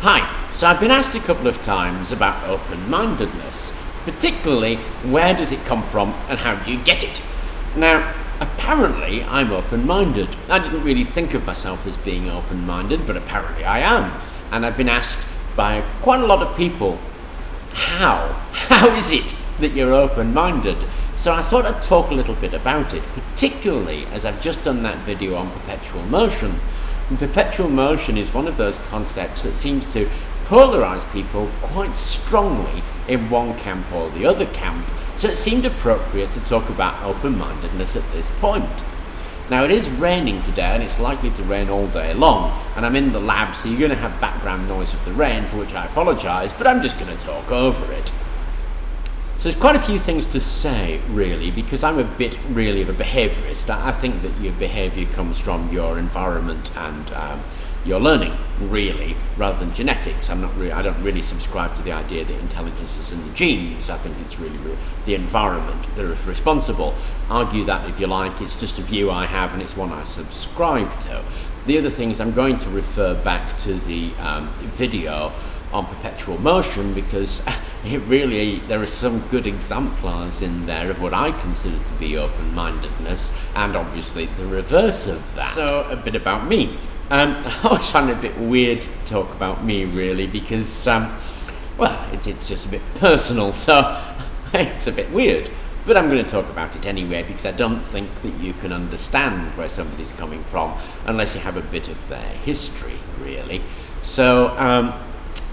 Hi, so I've been asked a couple of times about open-mindedness, particularly where does it come from and how do you get it? Now, apparently I'm open-minded. I didn't really think of myself as being open-minded, but apparently I am. And I've been asked by quite a lot of people, how is it that you're open-minded? So I thought I'd talk a little bit about it, particularly as I've just done that video on perpetual motion. And perpetual motion is one of those concepts that seems to polarize people quite strongly in one camp or the other camp, so it seemed appropriate to talk about open-mindedness at this point. Now it is raining today and it's likely to rain all day long, and I'm in the lab, so you're going to have background noise of the rain, for which I apologise, but I'm just going to talk over it. So there's quite a few things to say, really, because I'm a bit really of a behaviourist. I think that your behaviour comes from your environment and your learning, really, rather than genetics. I don't really subscribe to the idea that intelligence is in the genes. I think it's really the environment that is responsible. Argue that if you like, it's just a view I have and it's one I subscribe to. The other thing is I'm going to refer back to the video on perpetual motion, because there are some good exemplars in there of what I consider to be open-mindedness, and obviously the reverse of that. So a bit about me. I always find it a bit weird to talk about me, really, because it's just a bit personal, so it's a bit weird. But I'm going to talk about it anyway, because I don't think that you can understand where somebody's coming from unless you have a bit of their history, really. So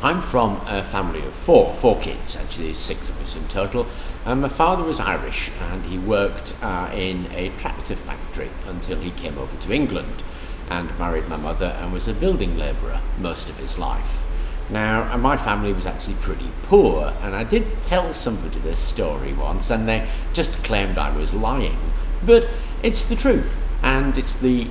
I'm from a family of four kids, actually 6 of us in total. My father was Irish and he worked in a tractor factory until he came over to England and married my mother and was a building labourer most of his life. Now, my family was actually pretty poor, and I did tell somebody this story once and they just claimed I was lying, but it's the truth. And it's the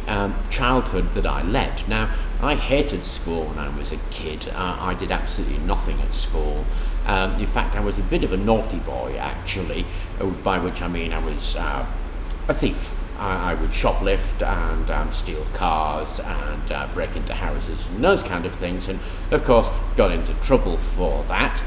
childhood that I led. Now, I hated school when I was a kid. I did absolutely nothing at school. In fact, I was a bit of a naughty boy, actually, by which I mean I was a thief. I would shoplift and steal cars and break into houses and those kind of things, and of course got into trouble for that.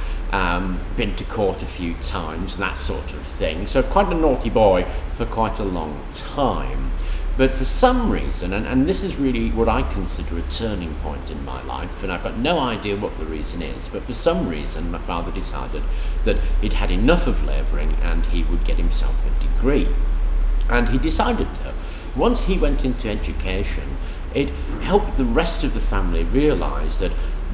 Been to court a few times and that sort of thing. So quite a naughty boy for quite a long time. But for some reason, and this is really what I consider a turning point in my life, and I've got no idea what the reason is, but for some reason my father decided that he'd had enough of labouring and he would get himself a degree. And he decided to. Once he went into education, it helped the rest of the family realise that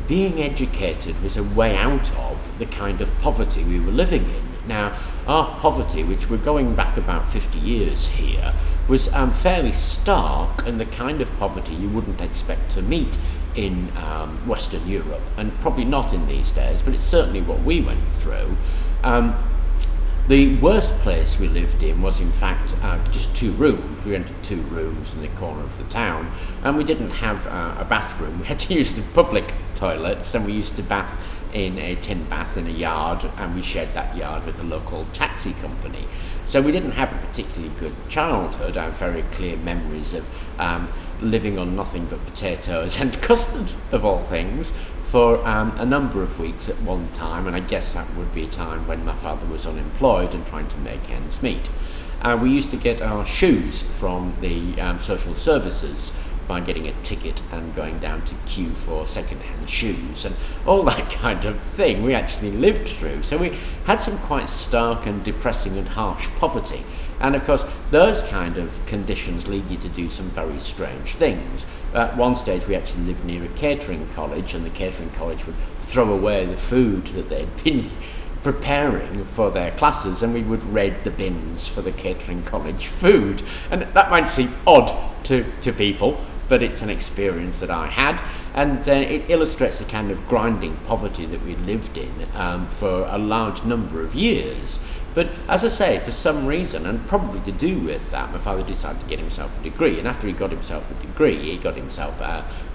being educated was a way out of the kind of poverty we were living in. Now, our poverty, which we're going back about 50 years here, was fairly stark, and the kind of poverty you wouldn't expect to meet in Western Europe, and probably not in these days, but it's certainly what we went through. The worst place we lived in was, in fact, just 2 rooms. We rented 2 rooms in the corner of the town, and we didn't have a bathroom. We had to use the public toilets, and we used to bath in a tin bath in a yard, and we shared that yard with a local taxi company. So we didn't have a particularly good childhood. I have very clear memories of living on nothing but potatoes and custard, of all things, for a number of weeks at one time, and I guess that would be a time when my father was unemployed and trying to make ends meet. We used to get our shoes from the social services by getting a ticket and going down to queue for second-hand shoes and all that kind of thing we actually lived through. So we had some quite stark and depressing and harsh poverty. And of course, those kind of conditions lead you to do some very strange things. At one stage, we actually lived near a catering college, and the catering college would throw away the food that they'd been preparing for their classes, and we would raid the bins for the catering college food. And that might seem odd to people, but it's an experience that I had, and it illustrates the kind of grinding poverty that we lived in for a large number of years. But as I say, for some reason, and probably to do with that, my father decided to get himself a degree, and after he got himself a degree, he got himself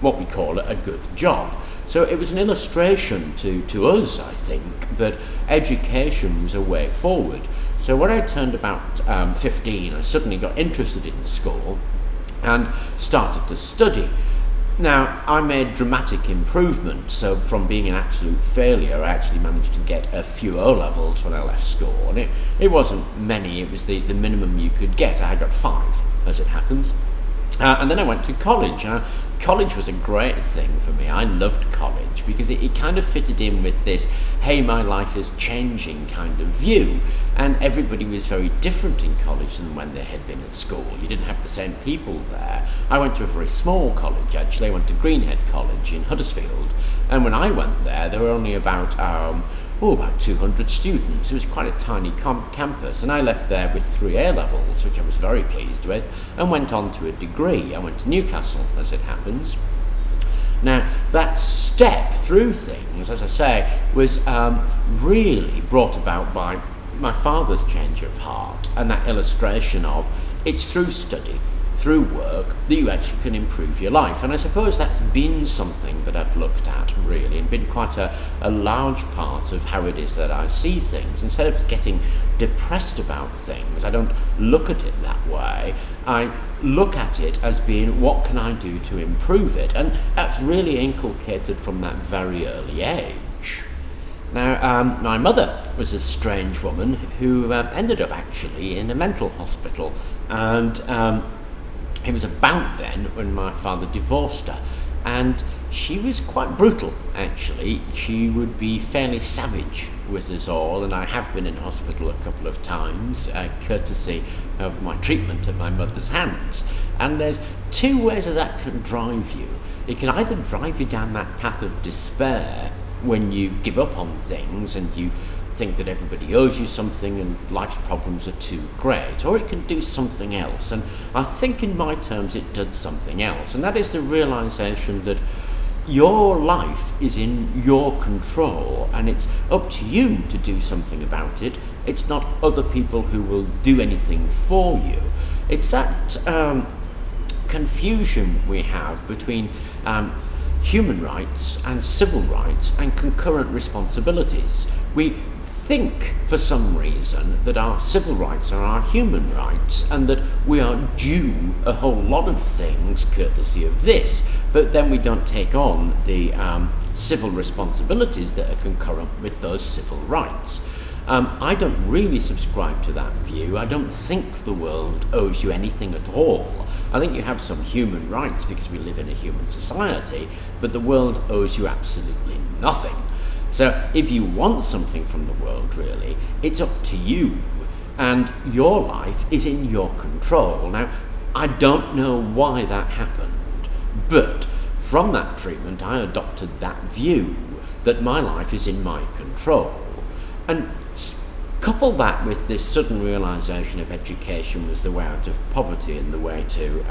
what we call a good job. So it was an illustration to us, I think, that education was a way forward. So when I turned about 15, I suddenly got interested in school and started to study. Now, I made dramatic improvement, so from being an absolute failure, I actually managed to get a few O-levels when I left school, and it wasn't many, it was the minimum you could get. I got 5, as it happens. And then I went to college. College was a great thing for me. I loved college because it kind of fitted in with this, hey, my life is changing kind of view. And everybody was very different in college than when they had been at school. You didn't have the same people there. I went to a very small college, actually. I went to Greenhead College in Huddersfield. And when I went there were only about 200 students. It was quite a tiny campus, and I left there with 3 A-levels, which I was very pleased with, and went on to a degree. I went to Newcastle, as it happens. Now, that step through things, as I say, was really brought about by my father's change of heart, and that illustration of it's through study, through work, that you actually can improve your life. And I suppose that's been something that I've looked at really, and been quite a large part of how it is that I see things. Instead of getting depressed about things, I don't look at it that way. I look at it as being, what can I do to improve it? And that's really inculcated from that very early age. Now, my mother was a strange woman who ended up actually in a mental hospital, and it was about then when my father divorced her, and she was quite brutal, actually. She would be fairly savage with us all, and I have been in hospital a couple of times, courtesy of my treatment at my mother's hands. And there's 2 ways that can drive you. It can either drive you down that path of despair when you give up on things and you think that everybody owes you something and life's problems are too great, or it can do something else. And I think in my terms it does something else, and that is the realization that your life is in your control and it's up to you to do something about it. It's not other people who will do anything for you. It's that confusion we have between human rights and civil rights and concurrent responsibilities. We think for some reason that our civil rights are our human rights and that we are due a whole lot of things courtesy of this, but then we don't take on the civil responsibilities that are concurrent with those civil rights. I don't really subscribe to that view. I don't think the world owes you anything at all. I think you have some human rights because we live in a human society, but the world owes you absolutely nothing. So if you want something from the world, really, it's up to you, and your life is in your control. Now, I don't know why that happened, but from that treatment I adopted that view that my life is in my control. And couple that with this sudden realization of education was the way out of poverty and the way to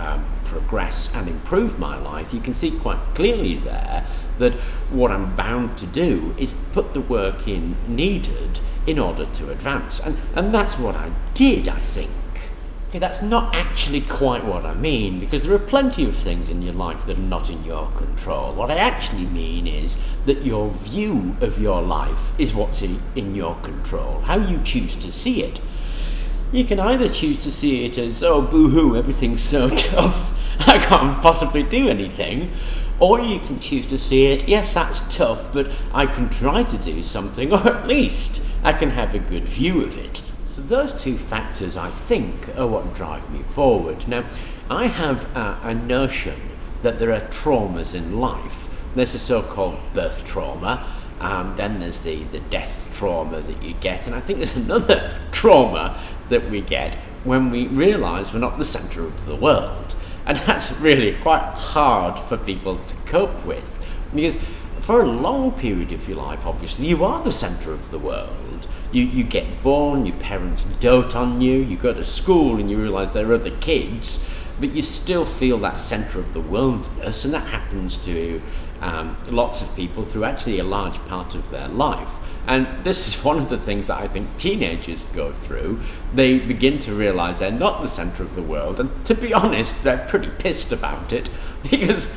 progress and improve my life, you can see quite clearly there that what I'm bound to do is put the work in needed in order to advance. And that's what I did, I think. Okay, that's not actually quite what I mean, because there are plenty of things in your life that are not in your control. What I actually mean is that your view of your life is what's in your control, how you choose to see it. You can either choose to see it as, oh, boo-hoo, everything's so tough, I can't possibly do anything, or you can choose to see it, yes, that's tough, but I can try to do something, or at least I can have a good view of it. So those 2 factors, I think, are what drive me forward. Now, I have a notion that there are traumas in life. There's the so-called birth trauma, then there's the death trauma that you get, and I think there's another trauma that we get when we realise we're not the centre of the world. And that's really quite hard for people to cope with, because for a long period of your life, obviously, you are the centre of the world. You get born, your parents dote on you, you go to school and you realise there are other kids, but you still feel that centre of the worldness, and that happens to lots of people through actually a large part of their life. And this is one of the things that I think teenagers go through. They begin to realise they're not the centre of the world, and to be honest, they're pretty pissed about it, because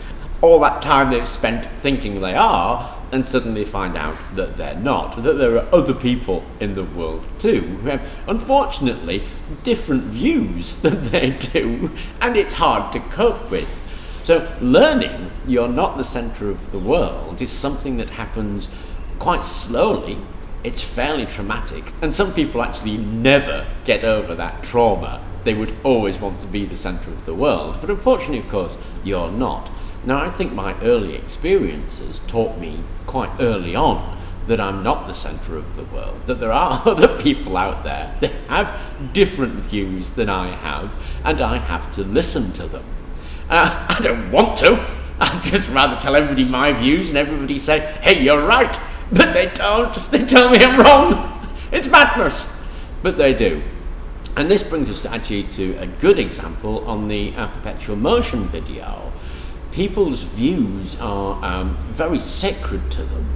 all that time they've spent thinking they are, and suddenly find out that they're not, that there are other people in the world too who have, unfortunately, different views than they do, and it's hard to cope with. So learning you're not the centre of the world is something that happens quite slowly. It's fairly traumatic, and some people actually never get over that trauma. They would always want to be the centre of the world, but unfortunately, of course, you're not. Now, I think my early experiences taught me quite early on that I'm not the centre of the world, that there are other people out there that have different views than I have, and I have to listen to them. I don't want to. I'd just rather tell everybody my views and everybody say, hey, you're right. But they don't. They tell me I'm wrong. It's madness. But they do. And this brings us actually to a good example on the Perpetual Motion video. People's views are very sacred to them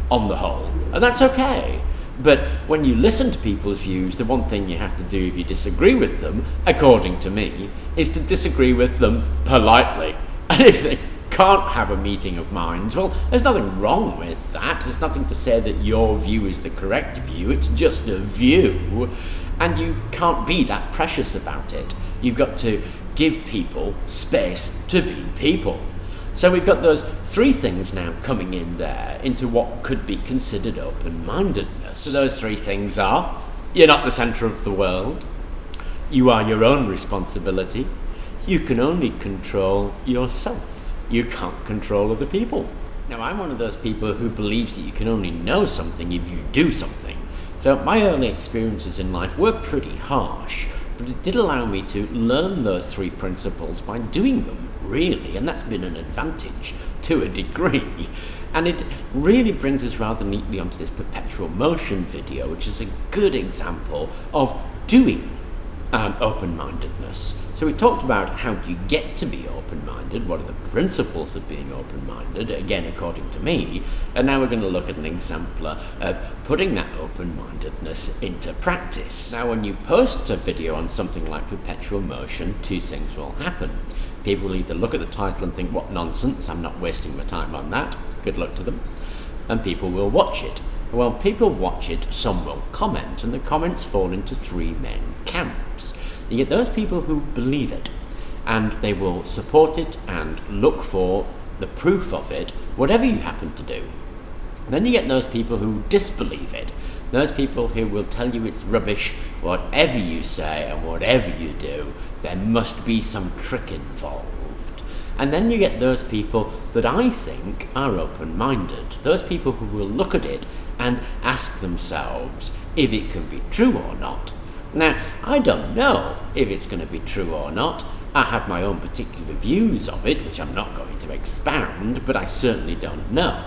on the whole, and that's okay. But when you listen to people's views, the one thing you have to do if you disagree with them, according to me, is to disagree with them politely. And if they can't have a meeting of minds, well, there's nothing wrong with that. There's nothing to say that your view is the correct view. It's just a view, and you can't be that precious about it. You've got to give people space to be people. So we've got those three things now coming in there into what could be considered open-mindedness. So those three things are: you're not the centre of the world, you are your own responsibility, you can only control yourself, you can't control other people. Now, I'm one of those people who believes that you can only know something if you do something. So my early experiences in life were pretty harsh, but it did allow me to learn those three principles by doing them, really, and that's been an advantage to a degree. And it really brings us rather neatly onto this Perpetual Motion video, which is a good example of doing open-mindedness. So we talked about how do you get to be open-minded, what are the principles of being open-minded, again according to me, and now we're going to look at an exemplar of putting that open-mindedness into practice. Now, when you post a video on something like Perpetual Motion, two things will happen. People will either look at the title and think, what nonsense, I'm not wasting my time on that, good luck to them, and people will watch it. Well, people watch it, some will comment, and the comments fall into three main camps. You get those people who believe it, and they will support it and look for the proof of it, whatever you happen to do. Then you get those people who disbelieve it, those people who will tell you it's rubbish, whatever you say and whatever you do, there must be some trick involved. And then you get those people that I think are open-minded, those people who will look at it and ask themselves if it can be true or not. Now, I don't know if it's going to be true or not. I have my own particular views of it, which I'm not going to expound, but I certainly don't know.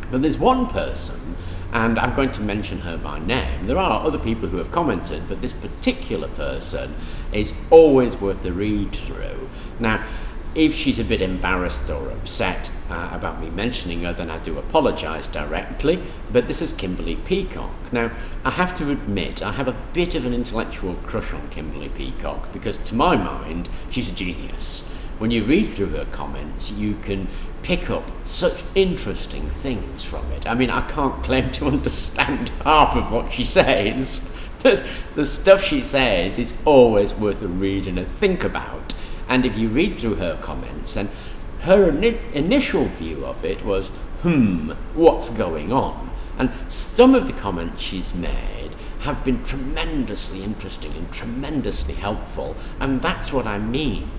But there's one person, and I'm going to mention her by name. There are other people who have commented, but this particular person is always worth a read through. Now, if she's a bit embarrassed or upset about me mentioning her, then I do apologise directly, but this is Kimberly Peacock. Now, I have to admit, I have a bit of an intellectual crush on Kimberly Peacock, because to my mind, she's a genius. When you read through her comments, you can pick up such interesting things from it. I mean, I can't claim to understand half of what she says, but the stuff she says is always worth a read and a think about. And if you read through her comments, and her initial view of it was, what's going on? And some of the comments she's made have been tremendously interesting and tremendously helpful, and that's what I mean.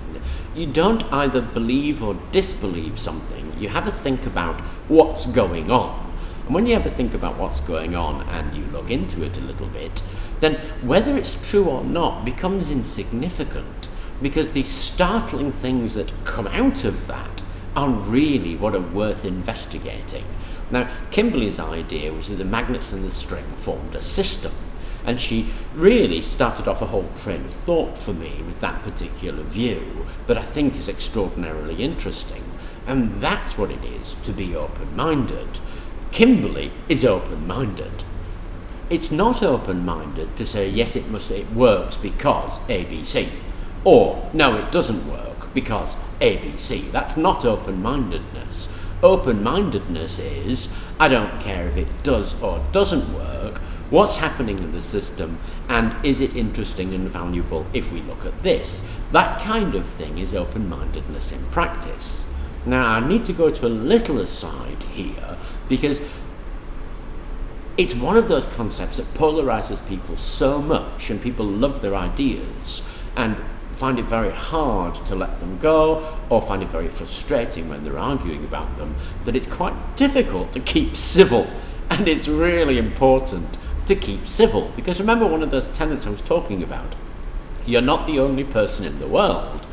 You don't either believe or disbelieve something, you have a think about what's going on. And when you have a think about what's going on and you look into it a little bit, then whether it's true or not becomes insignificant, because the startling things that come out of that are really what are worth investigating. Now, Kimberly's idea was that the magnets and the string formed a system, and she really started off a whole train of thought for me with that particular view that I think is extraordinarily interesting, and that's what it is to be open-minded. Kimberly is open-minded. It's not open-minded to say, yes, it works because ABC. Or, no, it doesn't work because ABC. That's not open-mindedness. Open-mindedness is, I don't care if it does or doesn't work. What's happening in the system, and is it interesting and valuable if we look at this? That kind of thing is open-mindedness in practice. Now, I need to go to a little aside here, because it's one of those concepts that polarizes people so much, and people love their ideas and find it very hard to let them go, or find it very frustrating when they're arguing about them, that it's quite difficult to keep civil. And it's really important to keep civil, because remember one of those tenets I was talking about. You're not the only person in the world.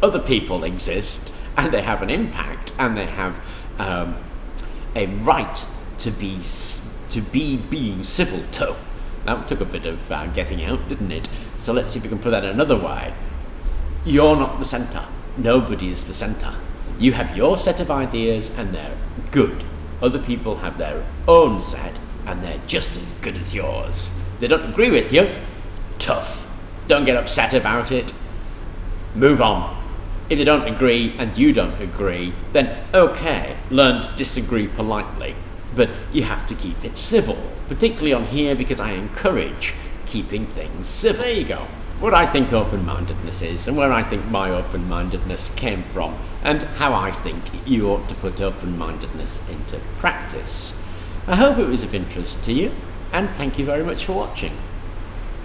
Other people exist, and they have an impact, and they have a right to be being civil to. That took a bit of getting out, didn't it? So let's see if we can put that another way. You're not the centre. Nobody is the centre. You have your set of ideas, and they're good. Other people have their own set, and they're just as good as yours. If they don't agree with you, tough. Don't get upset about it. Move on. If they don't agree and you don't agree, then okay, learn to disagree politely. But you have to keep it civil, particularly on here, because I encourage keeping things civil. There you go. What I think open-mindedness is, and where I think my open-mindedness came from, and how I think you ought to put open-mindedness into practice. I hope it was of interest to you, and thank you very much for watching.